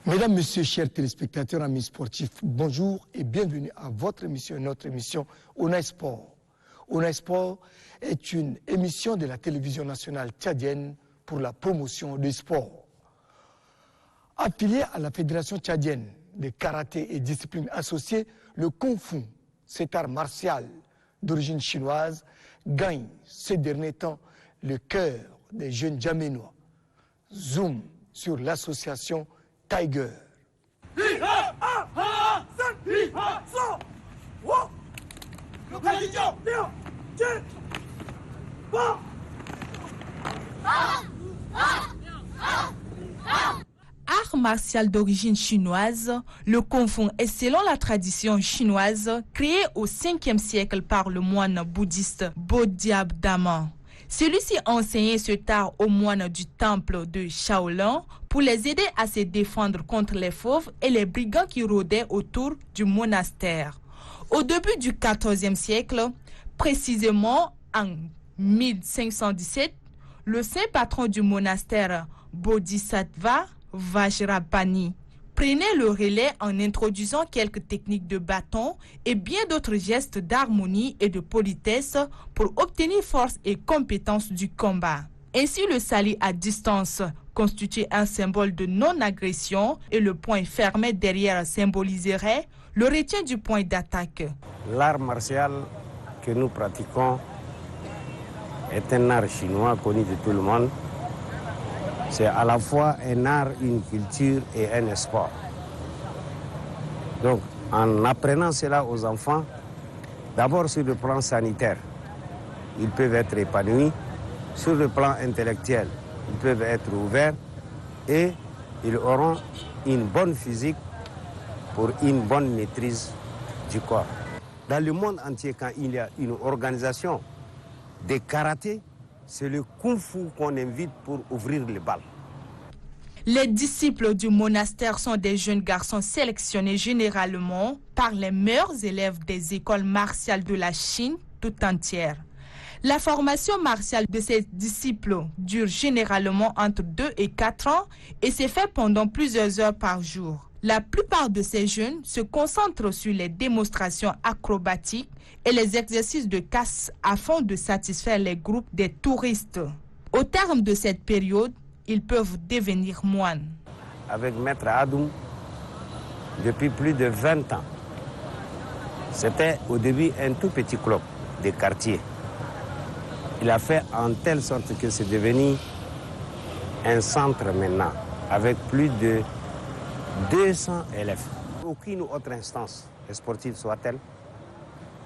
Mesdames, Messieurs, chers téléspectateurs, amis sportifs, bonjour et bienvenue à votre émission, notre émission ONA Sport. ONA Sport est une émission de la télévision nationale tchadienne pour la promotion du sport. Affilié à la Fédération tchadienne de karaté et disciplines associées, le Kung Fu, cet art martial d'origine chinoise, gagne ces derniers temps le cœur des jeunes Djaménois. Zoom sur l'association Tiger. Art martial d'origine chinoise, le Kung Fu est selon la tradition chinoise créé au 5e siècle par le moine bouddhiste Bodhyabdama. Celui-ci enseignait cet art aux moines du temple de Shaolin pour les aider à se défendre contre les fauves et les brigands qui rôdaient autour du monastère. Au début du XIVe siècle, précisément en 1517, le saint patron du monastère Bodhisattva, Vajrapani, prenait le relais en introduisant quelques techniques de bâton et bien d'autres gestes d'harmonie et de politesse pour obtenir force et compétence du combat. Ainsi, le salut à distance constitue un symbole de non-agression et le poing fermé derrière symboliserait le retien du point d'attaque. L'art martial que nous pratiquons est un art chinois connu de tout le monde. C'est à la fois un art, une culture et un sport. Donc, en apprenant cela aux enfants, d'abord sur le plan sanitaire, ils peuvent être épanouis. Sur le plan intellectuel, ils peuvent être ouverts et ils auront une bonne physique pour une bonne maîtrise du corps. Dans le monde entier, quand il y a une organisation de karaté, c'est le Kung Fu qu'on invite pour ouvrir les balles. Les disciples du monastère sont des jeunes garçons sélectionnés généralement par les meilleurs élèves des écoles martiales de la Chine tout entière. La formation martiale de ces disciples dure généralement entre 2 et 4 ans et se fait pendant plusieurs heures par jour. La plupart de ces jeunes se concentrent sur les démonstrations acrobatiques et les exercices de casse afin de satisfaire les groupes des touristes. Au terme de cette période, ils peuvent devenir moines. Avec Maître Adoum, depuis plus de 20 ans, c'était au début un tout petit club de quartier. Il a fait en telle sorte que c'est devenu un centre maintenant, avec plus de 200 élèves. Aucune autre instance sportive soit-elle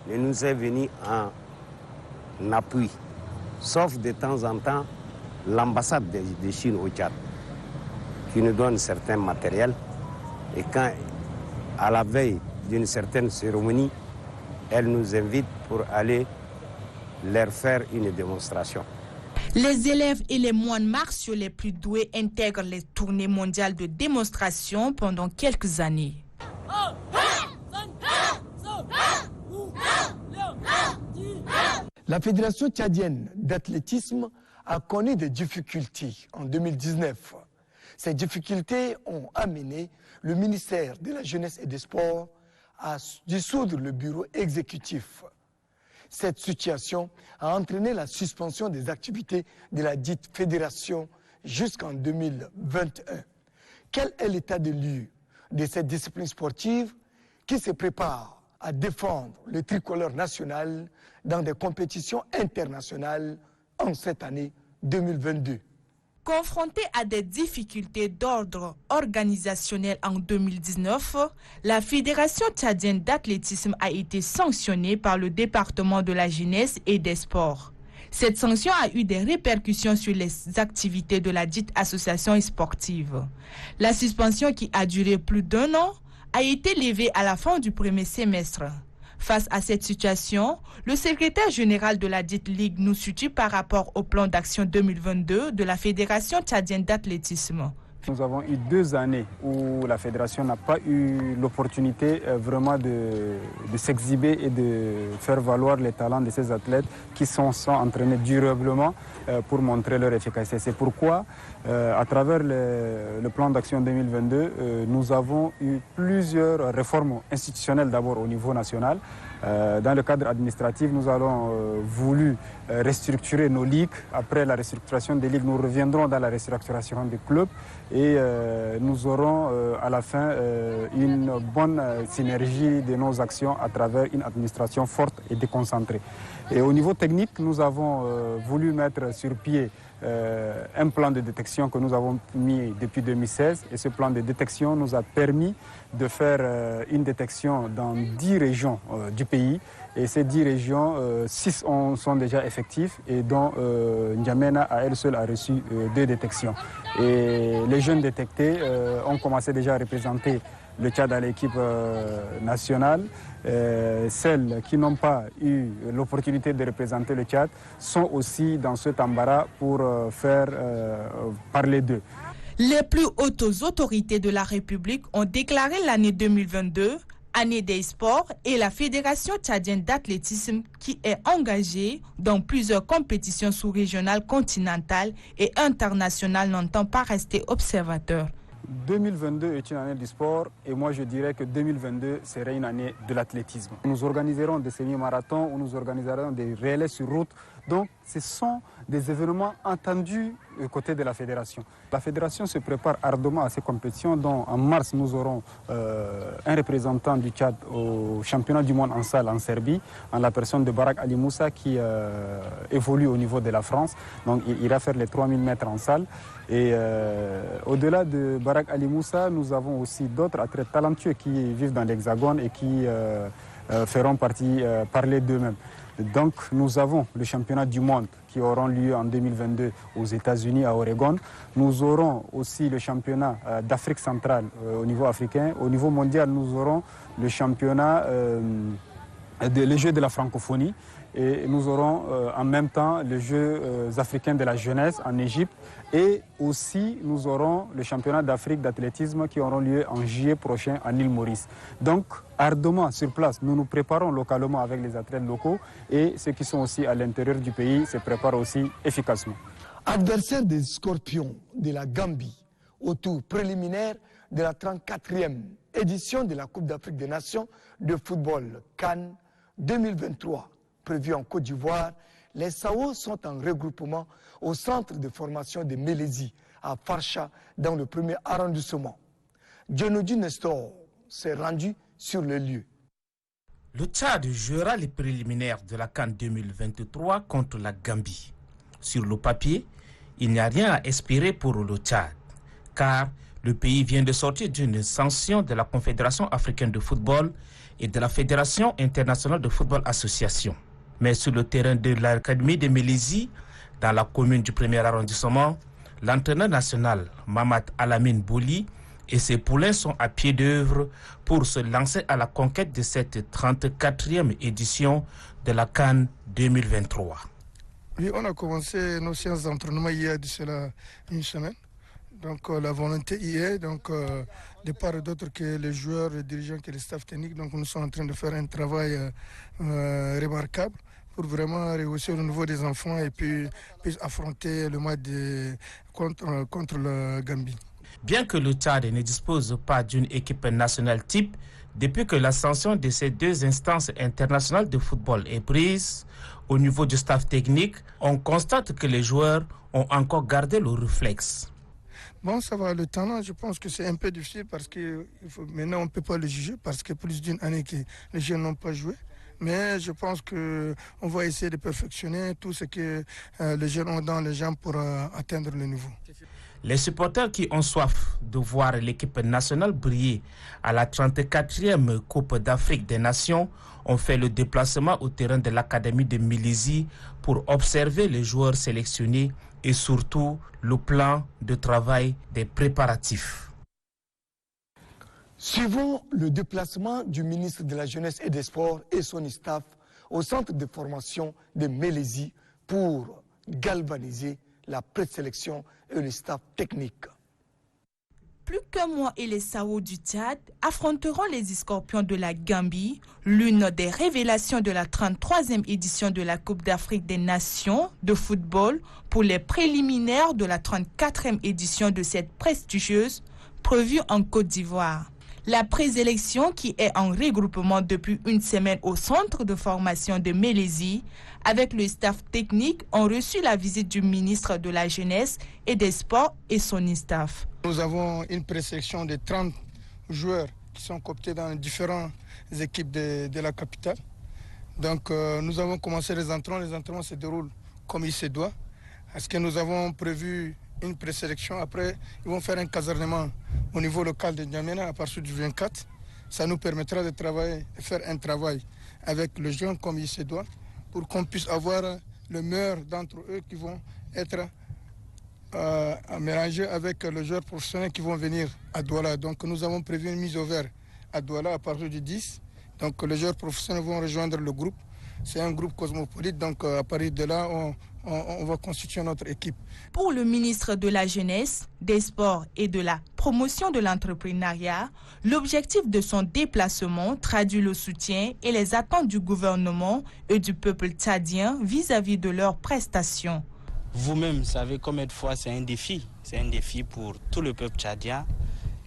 ne nous est venue en appui, sauf de temps en temps l'ambassade de Chine au Tchad, qui nous donne certains matériels. Et quand, à la veille d'une certaine cérémonie, elle nous invite pour aller leur faire une démonstration. Les élèves et les moines martiaux les plus doués intègrent les tournées mondiales de démonstration pendant quelques années. La Fédération tchadienne d'athlétisme a connu des difficultés en 2019. Ces difficultés ont amené le ministère de la Jeunesse et des Sports à dissoudre le bureau exécutif. Cette situation a entraîné la suspension des activités de la dite fédération jusqu'en 2021. Quel est l'état de lieu de cette discipline sportive qui se prépare à défendre le tricolore national dans des compétitions internationales en cette année 2022? Confrontée à des difficultés d'ordre organisationnel en 2019, la Fédération tchadienne d'athlétisme a été sanctionnée par le département de la jeunesse et des sports. Cette sanction a eu des répercussions sur les activités de la dite association sportive. La suspension, qui a duré plus d'1 an, a été levée à la fin du premier semestre. Face à cette situation, le secrétaire général de la dite Ligue nous situe par rapport au plan d'action 2022 de la Fédération tchadienne d'athlétisme. Nous avons eu 2 années où la fédération n'a pas eu l'opportunité vraiment de s'exhiber et de faire valoir les talents de ces athlètes qui sont entraînés durablement pour montrer leur efficacité. C'est pourquoi, à travers le plan d'action 2022, nous avons eu plusieurs réformes institutionnelles d'abord au niveau national. Dans le cadre administratif, nous avons voulu restructurer nos ligues. Après la restructuration des ligues, nous reviendrons dans la restructuration des clubs et nous aurons à la fin une bonne synergie de nos actions à travers une administration forte et déconcentrée. Et au niveau technique, nous avons voulu mettre sur pied un plan de détection que nous avons mis depuis 2016 et ce plan de détection nous a permis de faire une détection dans 10 régions du pays et ces 10 régions, 6 sont déjà effectifs et dont N'Djamena à elle seule a reçu 2 détections. Et les jeunes détectés ont commencé déjà à représenter le Tchad à l'équipe nationale. Celles qui n'ont pas eu l'opportunité de représenter le Tchad sont aussi dans cet embarras pour faire parler d'eux. Les plus hautes autorités de la République ont déclaré l'année 2022 année des sports et la Fédération tchadienne d'athlétisme qui est engagée dans plusieurs compétitions sous-régionales, continentales et internationales n'entend pas rester observateur. 2022 est une année du sport et moi je dirais que 2022 serait une année de l'athlétisme. Nous organiserons des semi-marathons ou nous organiserons des relais sur route. Donc ce sont des événements entendus côté de la fédération. La fédération se prépare ardemment à ces compétitions dont en mars nous aurons un représentant du Tchad au championnat du monde en salle en Serbie, en la personne de Barak Ali Moussa qui évolue au niveau de la France. Donc il ira faire les 3000 mètres en salle. Et au-delà de Barak Ali Moussa, nous avons aussi d'autres athlètes talentueux qui vivent dans l'Hexagone et qui feront parler d'eux-mêmes. Donc nous avons le championnat du monde qui auront lieu en 2022 aux États-Unis, à Oregon. Nous aurons aussi le championnat d'Afrique centrale au niveau africain. Au niveau mondial, nous aurons le championnat les Jeux de la francophonie. Et nous aurons en même temps les Jeux africains de la jeunesse en Égypte. Et aussi, nous aurons le championnat d'Afrique d'athlétisme qui auront lieu en juillet prochain en île Maurice. Donc, ardemment sur place, nous nous préparons localement avec les athlètes locaux et ceux qui sont aussi à l'intérieur du pays se préparent aussi efficacement. Adversaire des Scorpions de la Gambie au tour préliminaire de la 34e édition de la Coupe d'Afrique des Nations de football CAN 2023. Prévu en Côte d'Ivoire, les SAO sont en regroupement au centre de formation de Mélésie à Farcha dans le premier arrondissement. Djonodi Nestor s'est rendu sur le lieu. Le Tchad jouera les préliminaires de la CAN 2023 contre la Gambie. Sur le papier, il n'y a rien à espérer pour le Tchad, car le pays vient de sortir d'une sanction de la Confédération africaine de football et de la Fédération internationale de football association. Mais sur le terrain de l'Académie de Mélésie, dans la commune du premier arrondissement, l'entraîneur national Mamad Alamine Bouli et ses poulains sont à pied d'œuvre pour se lancer à la conquête de cette 34e édition de la CAN 2023. Oui, on a commencé nos séances d'entraînement hier de cela une semaine. Donc la volonté y est, donc de part et d'autre que les joueurs, les dirigeants, que les staffs techniques, donc nous sommes en train de faire un travail remarquable pour vraiment rehausser le niveau des enfants et puis affronter le match contre le Gambie. Bien que le Tchad ne dispose pas d'une équipe nationale type, depuis que l'ascension de ces deux instances internationales de football est prise, au niveau du staff technique, on constate que les joueurs ont encore gardé le réflexe. Bon, ça va, le talent, je pense que c'est un peu difficile parce que maintenant on ne peut pas le juger parce que plus d'une année que les jeunes n'ont pas joué. Mais je pense qu'on va essayer de perfectionner tout ce que les jeunes ont dans les jambes pour atteindre le niveau. Les supporters qui ont soif de voir l'équipe nationale briller à la 34e Coupe d'Afrique des Nations ont fait le déplacement au terrain de l'Académie de Mélésie pour observer les joueurs sélectionnés et surtout le plan de travail des préparatifs. Suivons le déplacement du ministre de la Jeunesse et des Sports et son staff au centre de formation de Mélésie pour galvaniser la présélection et le staff technique. plus qu'un mois et les Sao du Tchad affronteront les Scorpions de la Gambie, l'une des révélations de la 33e édition de la Coupe d'Afrique des Nations de football pour les préliminaires de la 34e édition de cette prestigieuse prévue en Côte d'Ivoire. La présélection, qui est en regroupement depuis une semaine au centre de formation de Mélésie, avec le staff technique, ont reçu la visite du ministre de la Jeunesse et des Sports et son staff. Nous avons une présélection de 30 joueurs qui sont cooptés dans différentes équipes de la capitale. Donc nous avons commencé les entraînements se déroulent comme il se doit. Parce que nous avons prévu une présélection. Après, ils vont faire un casernement au niveau local de N'Djamena à partir du 24. Ça nous permettra de faire un travail avec le jeune comme il se doit pour qu'on puisse avoir le meilleur d'entre eux qui vont être mélangés avec les joueurs professionnels qui vont venir à Douala. Donc nous avons prévu une mise au vert à Douala à partir du 10. Donc les joueurs professionnels vont rejoindre le groupe. C'est un groupe cosmopolite, donc à partir de là, on va constituer notre équipe. Pour le ministre de la Jeunesse, des Sports et de la Promotion de l'entrepreneuriat, l'objectif de son déplacement traduit le soutien et les attentes du gouvernement et du peuple tchadien vis-à-vis de leurs prestations. Vous-même savez combien de fois c'est un défi. C'est un défi pour tout le peuple tchadien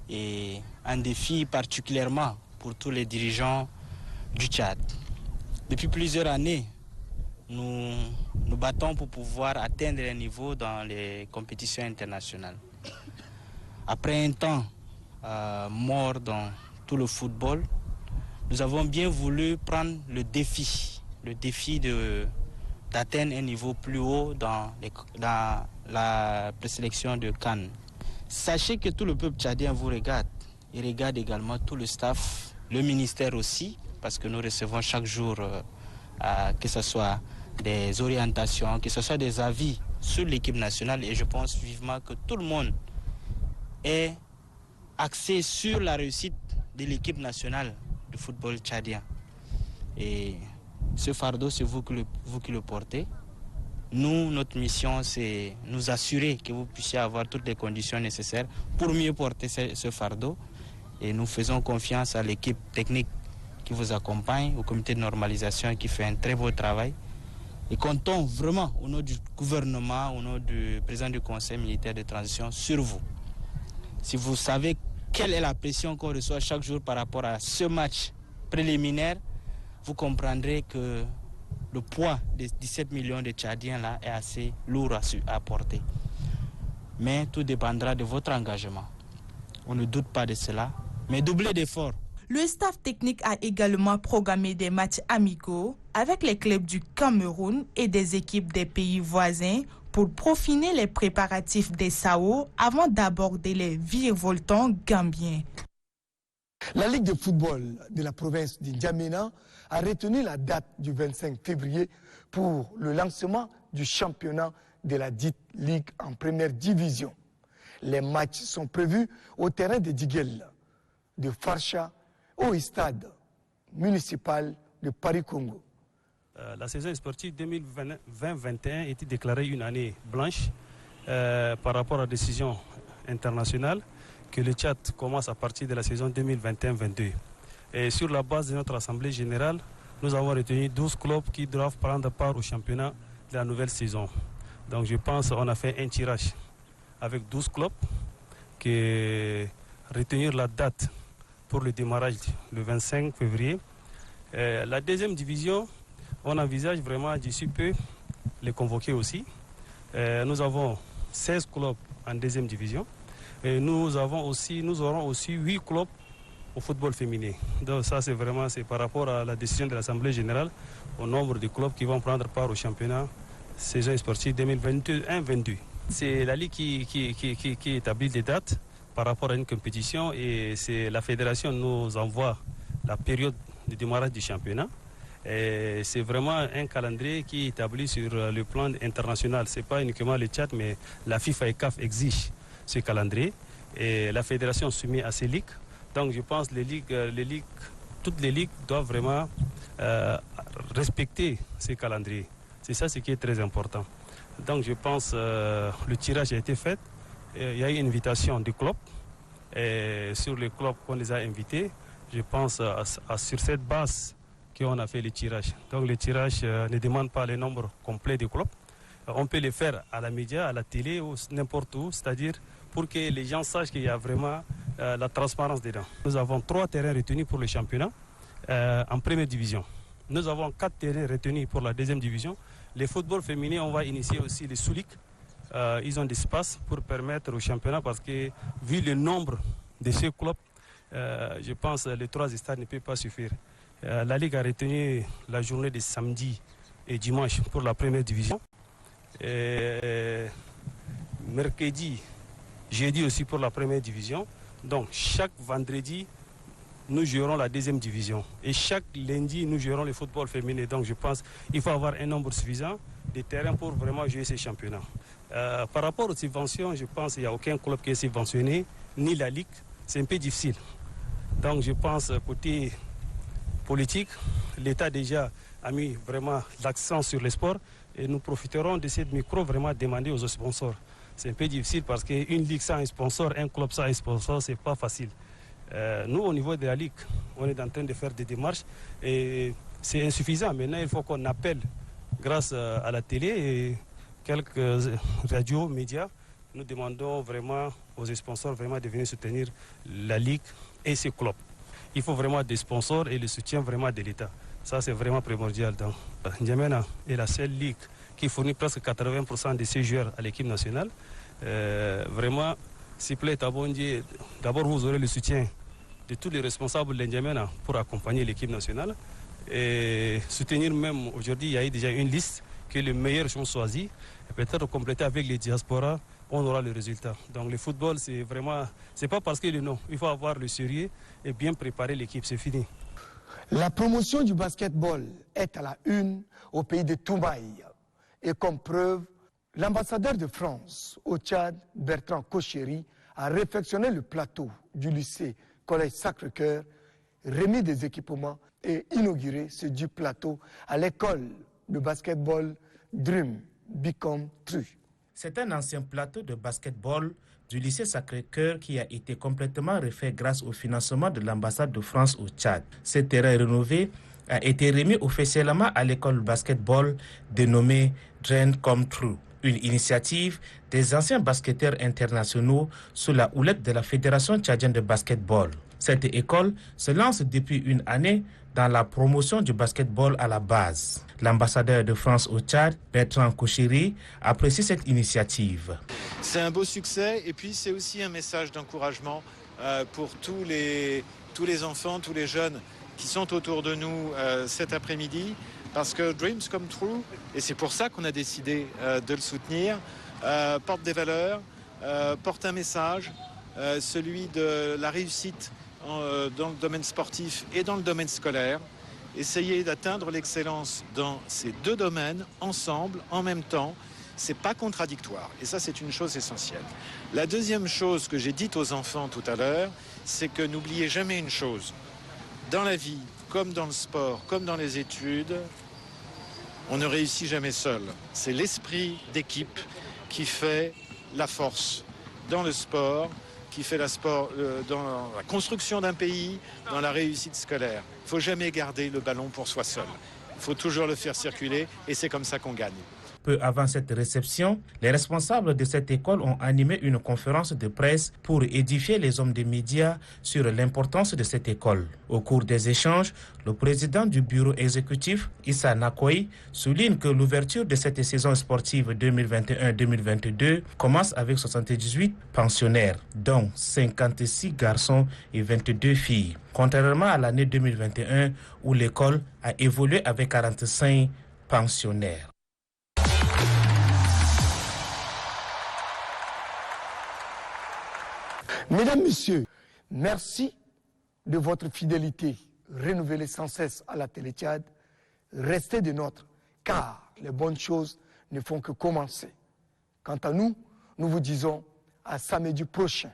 et un défi particulièrement pour tous les dirigeants du Tchad. Depuis plusieurs années, nous nous battons pour pouvoir atteindre un niveau dans les compétitions internationales. Après un temps mort dans tout le football, nous avons bien voulu prendre le défi d'atteindre un niveau plus haut dans la présélection de Cannes. Sachez que tout le peuple tchadien vous regarde. Il regarde également tout le staff, le ministère aussi, parce que nous recevons chaque jour, que ce soit des orientations, que ce soit des avis sur l'équipe nationale. Et je pense vivement que tout le monde est axé sur la réussite de l'équipe nationale de football tchadien. Et ce fardeau, c'est vous qui le portez. Nous, notre mission, c'est nous assurer que vous puissiez avoir toutes les conditions nécessaires pour mieux porter ce fardeau. Et nous faisons confiance à l'équipe technique qui vous accompagne, au comité de normalisation qui fait un très beau travail. Et comptons vraiment au nom du gouvernement, au nom du président du conseil militaire de transition sur vous. Si vous savez quelle est la pression qu'on reçoit chaque jour par rapport à ce match préliminaire, vous comprendrez que le poids des 17 millions de Tchadiens là est assez lourd à porter. Mais tout dépendra de votre engagement. On ne doute pas de cela, mais doublez d'efforts. Le staff technique a également programmé des matchs amicaux avec les clubs du Cameroun et des équipes des pays voisins pour peaufiner les préparatifs des Sao avant d'aborder les virevoltants gambiens. La Ligue de football de la province de N'Djamena a retenu la date du 25 février pour le lancement du championnat de la dite Ligue en première division. Les matchs sont prévus au terrain de Diguel, de Farsha, au stade municipal de Paris-Congo. La saison sportive 2020-2021 était déclarée une année blanche par rapport à la décision internationale que le Tchad commence à partir de la saison 2021-22. Et sur la base de notre assemblée générale, nous avons retenu 12 clubs qui doivent prendre part au championnat de la nouvelle saison. Donc je pense qu'on a fait un tirage avec 12 clubs qui retenir la date pour le démarrage le 25 février. La deuxième division, on envisage vraiment d'ici peu les convoquer aussi. Nous avons 16 clubs en deuxième division. Et nous aurons aussi 8 clubs au football féminin. Donc ça c'est par rapport à la décision de l'Assemblée générale au nombre de clubs qui vont prendre part au championnat saison sportive 2021-22. C'est la Ligue qui établit des dates par rapport à une compétition et c'est la fédération nous envoie la période de démarrage du championnat. C'est vraiment un calendrier qui est établi sur le plan international. Ce n'est pas uniquement le Tchad, mais la FIFA et CAF exigent ce calendrier. Et la fédération soumet à ces ligues. Donc je pense que toutes les ligues doivent vraiment respecter ces calendriers. C'est ça ce qui est très important. Donc je pense que le tirage a été fait. Il y a eu une invitation du club Et sur les clubs qu'on les a invités, je pense sur cette base qu'on a fait le tirage. Donc le tirage ne demande pas le nombre complet de clubs. On peut le faire à la média, à la télé ou n'importe où, c'est-à-dire pour que les gens sachent qu'il y a vraiment la transparence dedans. Nous avons 3 terrains retenus pour le championnat en première division. Nous avons 4 terrains retenus pour la deuxième division. Le football féminin, on va initier aussi les Soulik. Ils ont des espaces pour permettre au championnat parce que vu le nombre de ces clubs, je pense que les 3 stades ne peuvent pas suffire. La Ligue a retenu la journée de samedi et dimanche pour la première division. Et mercredi, jeudi aussi pour la première division. Donc chaque vendredi, nous jouerons la deuxième division. Et chaque lundi, nous jouerons le football féminin. Donc je pense qu'il faut avoir un nombre suffisant de terrains pour vraiment jouer ces championnats. Par rapport aux subventions, je pense qu'il n'y a aucun club qui est subventionné, ni la Ligue. C'est un peu difficile. Donc je pense côté politique, l'État déjà a mis vraiment l'accent sur le sport et nous profiterons de cette micro vraiment demander aux sponsors. C'est un peu difficile parce qu'une ligue sans un sponsor, un club sans un sponsor, c'est pas facile. Nous, au niveau de la ligue, on est en train de faire des démarches et c'est insuffisant. Maintenant, il faut qu'on appelle grâce à la télé et quelques radios, médias. Nous demandons vraiment aux sponsors vraiment de venir soutenir la ligue et ses clubs. Il faut vraiment des sponsors et le soutien vraiment de l'État. Ça, c'est vraiment primordial. Donc, N'Djamena est la seule ligue qui fournit presque 80% de ses joueurs à l'équipe nationale. Vraiment, s'il plaît, Tabondier, d'abord vous aurez le soutien de tous les responsables de N'Djamena pour accompagner l'équipe nationale. Et soutenir même aujourd'hui, il y a déjà une liste que les meilleurs sont choisis. Et peut-être compléter avec les diasporas, on aura le résultat. Donc le football, c'est vraiment, c'est pas parce qu'il est non. Il faut avoir le sérieux et bien préparer l'équipe, c'est fini. La promotion du basketball est à la une au pays de Toumaï. Et comme preuve, l'ambassadeur de France au Tchad, Bertrand Kocheri, a réfectionné le plateau du lycée Collège Sacré-Cœur, remis des équipements et inauguré ce du plateau à l'école de basketball Dream Bicom Tru. C'est un ancien plateau de basketball du lycée Sacré-Cœur qui a été complètement refait grâce au financement de l'ambassade de France au Tchad. Ce terrain rénové a été remis officiellement à l'école de basketball dénommée Dream Bicom Tru, une initiative des anciens basketteurs internationaux sous la houlette de la Fédération tchadienne de basketball. Cette école se lance depuis une année dans la promotion du basketball à la base. L'ambassadeur de France au Tchad, Bertrand Kocheri, apprécie cette initiative. C'est un beau succès et puis c'est aussi un message d'encouragement pour tous les enfants, tous les jeunes qui sont autour de nous cet après-midi. Parce que Dreams Come True, et c'est pour ça qu'on a décidé de le soutenir, porte des valeurs, porte un message, celui de la réussite dans le domaine sportif et dans le domaine scolaire. Essayer d'atteindre l'excellence dans ces 2 domaines, ensemble, en même temps, c'est pas contradictoire. Et ça, c'est une chose essentielle. La deuxième chose que j'ai dite aux enfants tout à l'heure, c'est que n'oubliez jamais une chose. Dans la vie, comme dans le sport, comme dans les études, on ne réussit jamais seul. C'est l'esprit d'équipe qui fait la force dans le sport, qui fait dans la construction d'un pays, dans la réussite scolaire. Il ne faut jamais garder le ballon pour soi seul. Il faut toujours le faire circuler et c'est comme ça qu'on gagne. Peu avant cette réception, les responsables de cette école ont animé une conférence de presse pour édifier les hommes des médias sur l'importance de cette école. Au cours des échanges, le président du bureau exécutif, Issa Nakoy, souligne que l'ouverture de cette saison sportive 2021-2022 commence avec 78 pensionnaires, dont 56 garçons et 22 filles, contrairement à l'année 2021 où l'école a évolué avec 45 pensionnaires. Mesdames, Messieurs, merci de votre fidélité renouvelée sans cesse à la Télé Tchad. Restez des nôtres, car les bonnes choses ne font que commencer. Quant à nous, nous vous disons à samedi prochain.